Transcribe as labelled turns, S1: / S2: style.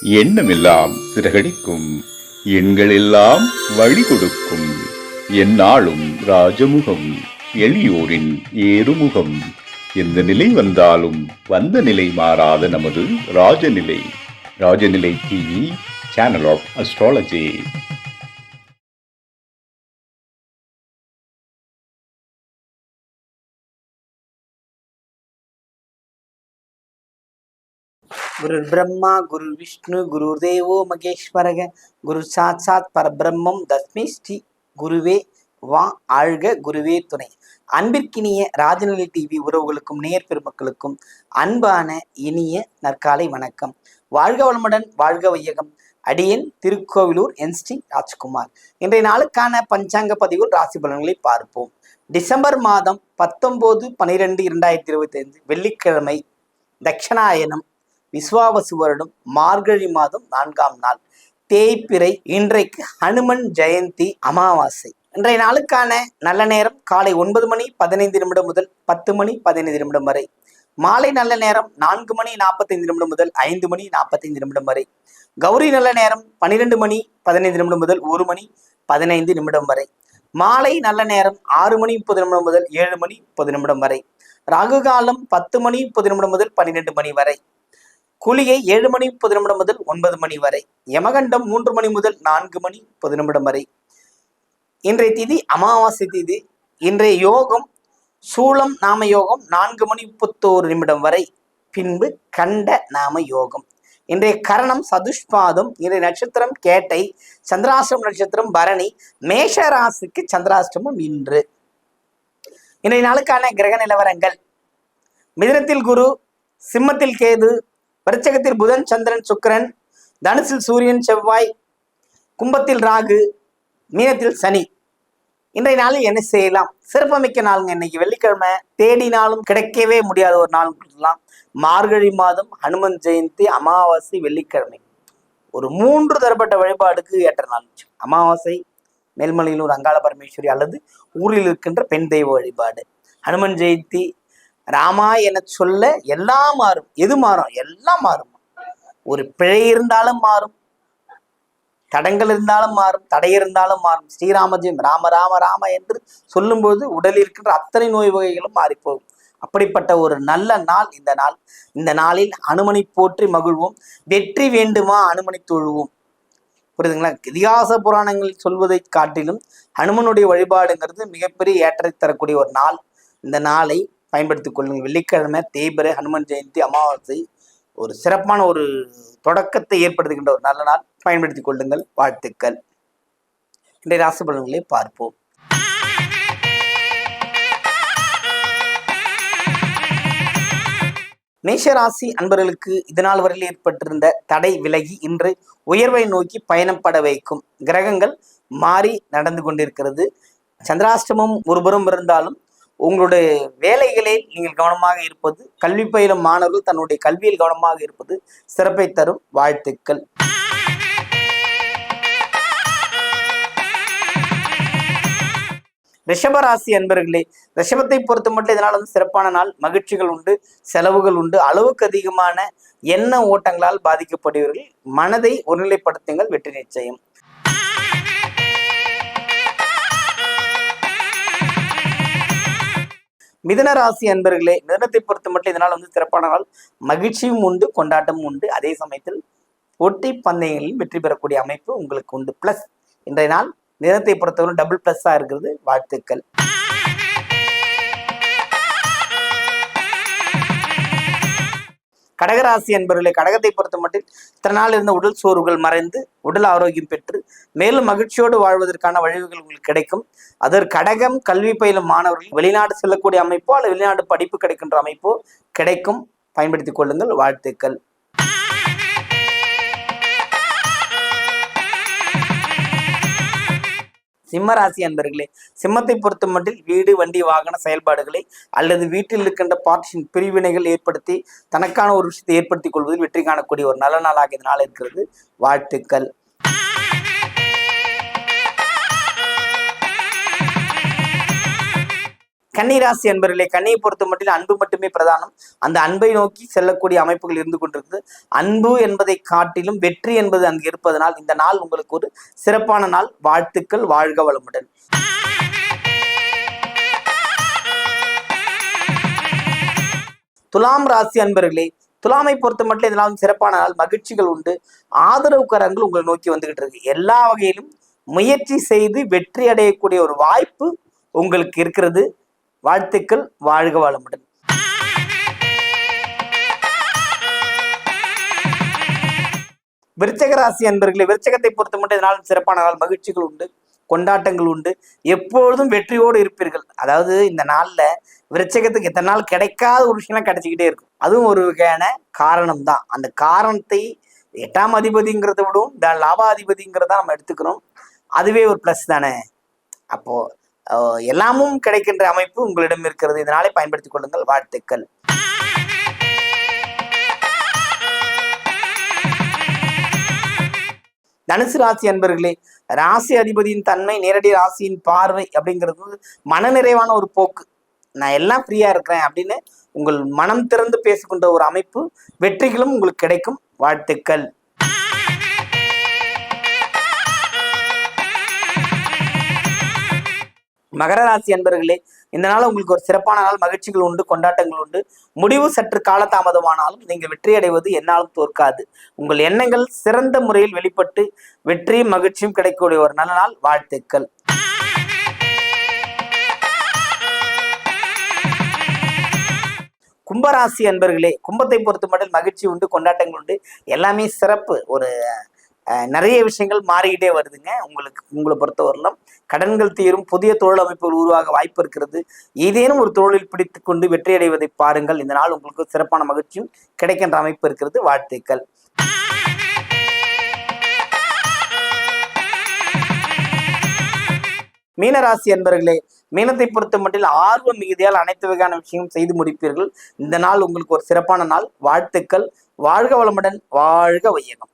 S1: எண்ணமெல்லாம் சிறகடிக்கும், எண்களெல்லாம் வழி கொடுக்கும், எந்நாளும் ராஜமுகம், எளியோரின் ஏறுமுகம். எந்த நிலை வந்தாலும் வந்த நிலை மாறாத நமது Rajanilai. Rajanilai TV, channel of astrology.
S2: குரு பிரம்மா குரு விஷ்ணு குரு தேவோ மகேஸ்வரக குரு சாட்சாத் பரபிரம்மம் தஸ்மை ஸ்ரீ குருவே வா ஆழ்க குருவே துணை. அன்பிற்கினிய ராஜநிலை டிவி உறவுகளுக்கும் நேர் பெருமக்களுக்கும் அன்பான இனிய நற்காலை வணக்கம். வாழ்க வளமுடன், வாழ்க வையகம். அடியேன் திருக்கோவிலூர் என்ஸ்டி ராஜ்குமார். இன்றைய நாளுக்கான பஞ்சாங்க பதிவுகள் ராசி பலன்களை பார்ப்போம். டிசம்பர் மாதம் 19/12/2025 வெள்ளிக்கிழமை, தட்சணாயனம், விஸ்வாவசு வருடம், மார்கழி மாதம் 4ஆம் நாள், தேய்பிறை. இன்றைக்கு ஹனுமன் ஜெயந்தி அமாவாசை. இன்றைய நாளுக்கான நல்ல நேரம் காலை 9:15 முதல் 10:15 வரை. மாலை நல்ல நேரம் 4:45 முதல் 5:45 வரை. கௌரி நல்ல நேரம் 12:15 முதல் 1:15 வரை. மாலை நல்ல நேரம் 6:30 முதல் 7:30 வரை. ராகு காலம் 10:30 முதல் 12 மணி வரை. குளிகை 7:30 முதல் 9 மணி வரை. யமகண்டம் 3 மணி முதல் 4:10 வரை. இன்றைய திதி அமாவாசை திதி. இன்றைய யோகம் சூலம் நாம யோகம் 4:31 வரை. பின்பு கண்ட நாம யோகம். இன்றைய கரணம் சதுஷ்பாதம். இன்றைய நட்சத்திரம் கேட்டை. சந்திராஷ்டம நட்சத்திரம் பரணி. மேஷ ராசிக்கு சந்திராஷ்டமம் இன்று. இன்றைய நாளுக்கான கிரக நிலவரங்கள்: மிதுனத்தில் குரு, சிம்மத்தில் கேது, விருச்சிகத்தில் புதன் சந்திரன் சுக்கிரன், தனுசில் சூரியன் செவ்வாய், கும்பத்தில் ராகு, மீனத்தில் சனி. இன்றைய நாளில் என்ன செய்யலாம்? சிறப்புமிக்க நாளுங்க. இன்னைக்கு வெள்ளிக்கிழமை, தேடினாலும் கிடைக்கவே முடியாத ஒரு நாள் சொல்லலாம். மார்கழி மாதம், ஹனுமன் ஜெயந்தி, அமாவாசை, வெள்ளிக்கிழமை. ஒரு 3 தரப்பட்ட வழிபாடுக்கு ஏற்ற நாள். அமாவாசை மேல்மலையிலூர் அங்காள பரமேஸ்வரி அல்லது ஊரில் இருக்கின்ற பெண் தெய்வ வழிபாடு. ஹனுமன் ஜெயந்தி ராமா என சொல்ல எல்லாம் மாறும். எது மாறும்? எல்லாம் மாறும். ஒரு பிழை இருந்தாலும் மாறும், தடங்கள் இருந்தாலும் மாறும், தடை இருந்தாலும் மாறும். ஸ்ரீராமஜெயம் ராம ராம ராம என்று சொல்லும்போது உடலில் இருக்கின்ற அத்தனை நோய் வகைகளும் மாறிப்போகும். அப்படிப்பட்ட ஒரு நல்ல நாள் இந்த நாள். இந்த நாளில் அனுமனை போற்றி மகிழ்வோம். வெற்றி வேண்டுமா அனுமனை தொழுவோம். புரியுதுங்களா? இதிகாச புராணங்களில் சொல்வதை காட்டிலும் ஹனுமனுடைய வழிபாடுங்கிறது மிகப்பெரிய ஏற்றத்தை தரக்கூடிய ஒரு நாள். இந்த நாளை பயன்படுத்திக் கொள்ளுங்கள். வெள்ளிக்கிழமை, தேய்பிறை, ஹனுமன் ஜெயந்தி, அமாவாசை ஒரு சிறப்பான ஒரு தொடக்கத்தை ஏற்படுத்துகின்ற ஒரு நல்ல நாள். பயன்படுத்திக் கொள்ளுங்கள். வாழ்த்துக்கள். இன்றைய ராசி பலன்களை பார்ப்போம். மேஷராசி அன்பர்களுக்கு இதனால் வரையில் ஏற்பட்டிருந்த தடை விலகி இன்று உயர்வை நோக்கி பயணப்பட வைக்கும் கிரகங்கள் மாறி நடந்து கொண்டிருக்கிறது. சந்திராஷ்டமம் ஒருபுறம் இருந்தாலும் உங்களுடைய வேலைகளில் நீங்கள் கவனமாக இருப்பது, கல்வி பயிலும் மாணவர்கள் தன்னுடைய கல்வியில் கவனமாக இருப்பது சிறப்பை தரும். வாழ்த்துக்கள். ரிஷபராசி அன்பர்களே, ரிஷபத்தை பொறுத்த மட்டும் இதனால் சிறப்பான நாள். மகிழ்ச்சிகள் உண்டு, செலவுகள் உண்டு. அளவுக்கு அதிகமான எண்ண ஓட்டங்களால் பாதிக்கப்படுவீர்கள். மனதை ஒருநிலைப்படுத்துங்கள், வெற்றி நிச்சயம். மிதுன ராசி அன்பர்களே, மிதுனத்தை பொறுத்த மட்டும் இதனால் சிறப்பான நாள். மகிழ்ச்சியும் உண்டு, கொண்டாட்டமும் உண்டு. அதே சமயத்தில் போட்டி பந்தயங்களில் வெற்றி பெறக்கூடிய அமைப்பு உங்களுக்கு உண்டு. பிளஸ் இன்றைய நாள் மிதுனத்தை பொறுத்தவரை டபுள் பிளஸ்ஸா இருக்கிறது. வாழ்த்துக்கள். கடகராசி அன்பர்களே, கடகத்தை பொறுத்த மட்டும் இத்தனை நாள் இருந்த உடல் சோர்வுகள் மறைந்து உடல் ஆரோக்கியம் பெற்று மேலும் மகிழ்ச்சியோடு வாழ்வதற்கான வழிவுகள் உங்களுக்கு கிடைக்கும். அதற்கு கடகம் கல்வி பயிலும் மாணவர்கள் வெளிநாடு செல்லக்கூடிய அமைப்போ அல்லது வெளிநாடு படிப்பு கிடைக்கின்ற அமைப்போ கிடைக்கும். பயன்படுத்திக் கொள்ளுங்கள். வாழ்த்துக்கள். சிம்மராசி அன்பர்களே, சிம்மத்தை பொறுத்த மட்டில் வீடு, வண்டி, வாகன செயல்பாடுகளை அல்லது வீட்டில் இருக்கின்ற பார்ட்டிஷன் பிரிவினைகள் ஏற்படுத்தி தனக்கான ஒரு விஷயத்தை ஏற்படுத்திக் கொள்வதில் வெற்றி காணக்கூடிய ஒரு நல்ல நாளாக இந்த நாள் இருக்கிறது. வாழ்த்துக்கள். கன்னிராசி அன்பர்களே, கன்னியை பொறுத்த மட்டும் அன்பு மட்டுமே பிரதானம். அந்த அன்பை நோக்கி செல்லக்கூடிய அமைப்புகள் இருந்து கொண்டிருக்குது. அன்பு என்பதை காட்டிலும் வெற்றி என்பது அங்கு இருப்பதனால் இந்த நாள் உங்களுக்கு ஒரு சிறப்பான நாள். வாழ்த்துக்கள், வாழ்க வளமுடன். துலாம் ராசி அன்பர்களே, துலாமை பொறுத்த மட்டும் இதனால் சிறப்பான நாள். மகிழ்ச்சிகள் உண்டு. ஆதரவு கரங்கள் உங்களை நோக்கி வந்துகிட்டு இருக்கு. எல்லா வகையிலும் முயற்சி செய்து வெற்றி அடையக்கூடிய ஒரு வாய்ப்பு உங்களுக்கு இருக்கிறது. வாழ்த்துக்கள், வாழ்க வளமுடன். விருச்சக ராசி அன்பர்களே, விருச்சகத்தை பொறுத்த மட்டும் இதனால் சிறப்பான நாள். மகிழ்ச்சிகள் உண்டு, கொண்டாட்டங்கள் உண்டு. எப்பொழுதும் வெற்றியோடு இருப்பீர்கள். அதாவது இந்த நாள்ல விருச்சகத்துக்கு எத்தனை நாள் கிடைக்காத ஒரு விஷயம் கிடைச்சிக்கிட்டே இருக்கும். அதுவும் ஒரு வகையான காரணம் தான். அந்த காரணத்தை 8ஆம் அதிபதிங்கிறத விடவும் இந்த லாபாதிபதிங்கிறத நம்ம எடுத்துக்கிறோம். அதுவே ஒரு பிளஸ் தானே. அப்போ எல்லாமும் கிடைக்கின்ற அமைப்பு உங்களிடம் இருக்கிறது. இதனாலே பயன்படுத்திக் கொள்ளுங்கள். வாழ்த்துக்கள். தனுசு ராசி அன்பர்களே, ராசி அதிபதியின் தன்மை, நேரடி ராசியின் பார்வை அப்படிங்கிறது மனநிறைவான ஒரு போக்கு. நான் எல்லாம் ஃப்ரீயா இருக்கிறேன் அப்படின்னு உங்கள் மனம் திறந்து பேசிக்கொண்ட ஒரு அமைப்பு. வெற்றிகளும் உங்களுக்கு கிடைக்கும். வாழ்த்துக்கள். மகர ராசி அன்பர்களே, இந்த நாள் உங்களுக்கு ஒரு சிறப்பான நாள். மகிழ்ச்சிகள் உண்டு, கொண்டாட்டங்கள் உண்டு. முடிவு சற்று காலதாமதமானாலும் நீங்கள் வெற்றி அடைவது என்னாலும் தோற்காது. உங்கள் எண்ணங்கள் சிறந்த முறையில் வெளிப்பட்டு வெற்றியும் மகிழ்ச்சியும் கிடைக்கக்கூடிய ஒரு நல்ல நாள். வாழ்த்துக்கள். கும்பராசி அன்பர்களே, கும்பத்தை பொறுத்த மட்டும் மகிழ்ச்சி உண்டு, கொண்டாட்டங்கள் உண்டு. எல்லாமே சிறப்பு. ஒரு நிறைய விஷயங்கள் மாறிக்கிட்டே வருதுங்க. உங்களை பொறுத்தவரையிலும் கடன்கள் தீரும், புதிய தொழில் அமைப்புகள் உருவாக வாய்ப்பு இருக்கிறது. ஏதேனும் ஒரு தொழிலில் பிடித்து கொண்டு வெற்றி அடைவதை பாருங்கள். இந்த நாள் உங்களுக்கு சிறப்பான மகிழ்ச்சியும் கிடைக்கின்ற அமைப்பு இருக்கிறது. வாழ்த்துக்கள். மீனராசி அன்பர்களே, மீனத்தை பொறுத்த மட்டும் ஆர்வம் மிகுதியால் அனைத்து வகையான விஷயமும் செய்து முடிப்பீர்கள். இந்த நாள் உங்களுக்கு ஒரு சிறப்பான நாள். வாழ்த்துக்கள். வாழ்க வளமுடன், வாழ்க வையகம்.